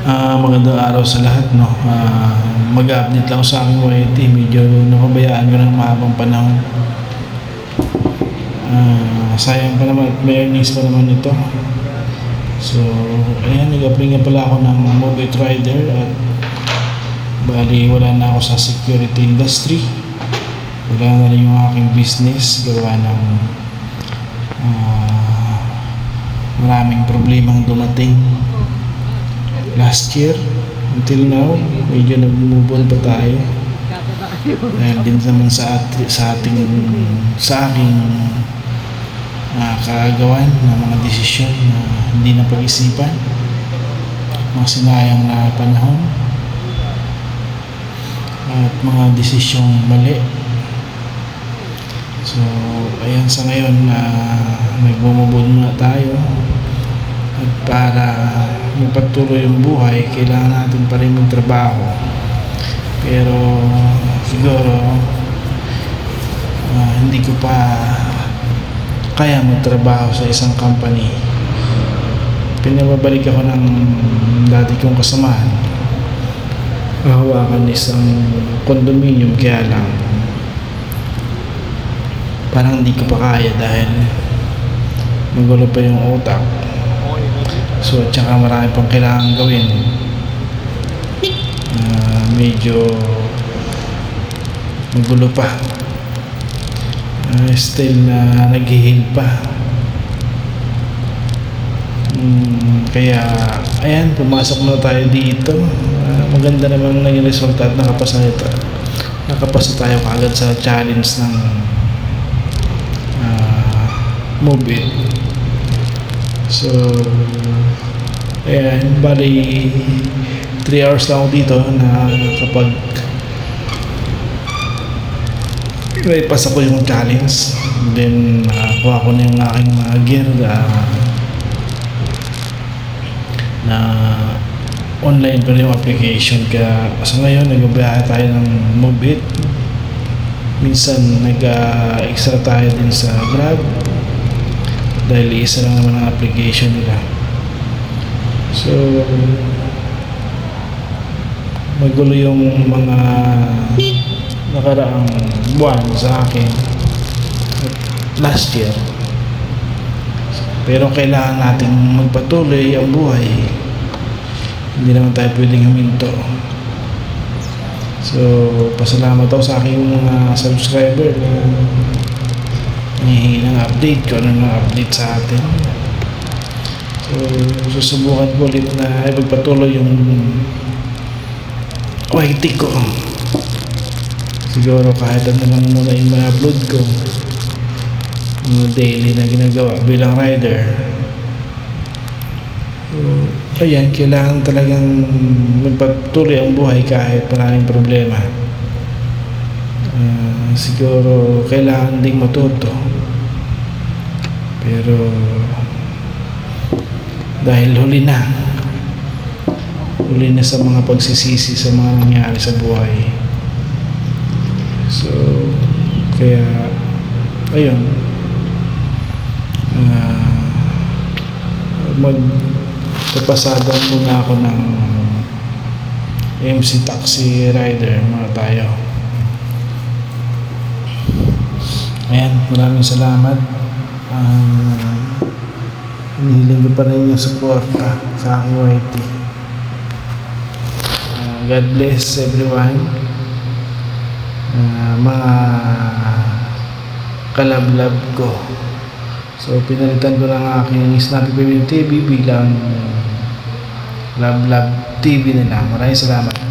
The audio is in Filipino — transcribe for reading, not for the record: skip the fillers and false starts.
Magandang araw sa lahat, no. Mag-update lang sa aking YT. Medyo napabayaan ko ng mahabang panahon. Sayang pa naman at may earnings pa naman ito. So, ayan, nag-apply nga pala ako ng Move It Rider at bali wala na ako sa security industry. Wala na rin yung aking business gawa ng maraming problemang dumating last year until now. Medyo nag-move pa tayo dahil din naman sa aking kaagawan ng mga desisyon na hindi na pag-isipan, mga sinayang na panahon at mga desisyong mali. So ayan, sa ngayon nagmumubod muna tayo at para magpatuloy yung buhay kailangan natin pa rin magtrabaho, pero siguro hindi ko pa kaya magtrabaho sa isang company. Pinababalik ako ng dati kong kasamahan, hawakan isang condominium, kaya lang parang hindi ko pa kaya dahil magulo pa yung utak. So at saka marami pang kailangan gawin. Medyo magulo pa. Still na nag-heal pa. Kaya ayan, pumasok na tayo dito. Maganda naman naging resulta at nakapasa tayo kaagad sa challenge ng Move It. So ayan, bali 3 hours lang ako dito na kapag naipas ako yung challenge, then kuha ko na yung aking mga gear na online pa rin yung application. Kaya sa ngayon nagbabiyahe tayo ng Move It. Minsan nag-extra tayo din sa Grab dahil isa lang naman ang application nila. So magulo yung mga nakaraang buwan sa akin last year, pero kailangan natin magpatuloy ang buhay. Hindi naman tayo pwedeng huminto. So pasalamat ako sa aking mga subscriber na hinihingi ng update kung ano ng update sa atin. So susubukan ko ulit na ipagpatuloy yung YT ko. Siguro kahit ano lang muna yung mga upload ko, mga daily na ginagawa bilang rider. So ayan, kailangan talagang magpatuloy ang buhay kahit maraming problema. Siguro kailangan ding matuto, pero dahil huli na sa mga pagsisisi sa mga nangyari sa buhay. So kaya ayun, magpapasadang muna ako ng MC taxi rider mga tayo. Ayan, maraming salamat. Hinihiling ko pa rin yung suporta sa aking YT. God bless everyone. Mga kalablab ko. So pinalitan ko ng aking Snappy Baby TV bilang Lablab TV nila. Maraming salamat.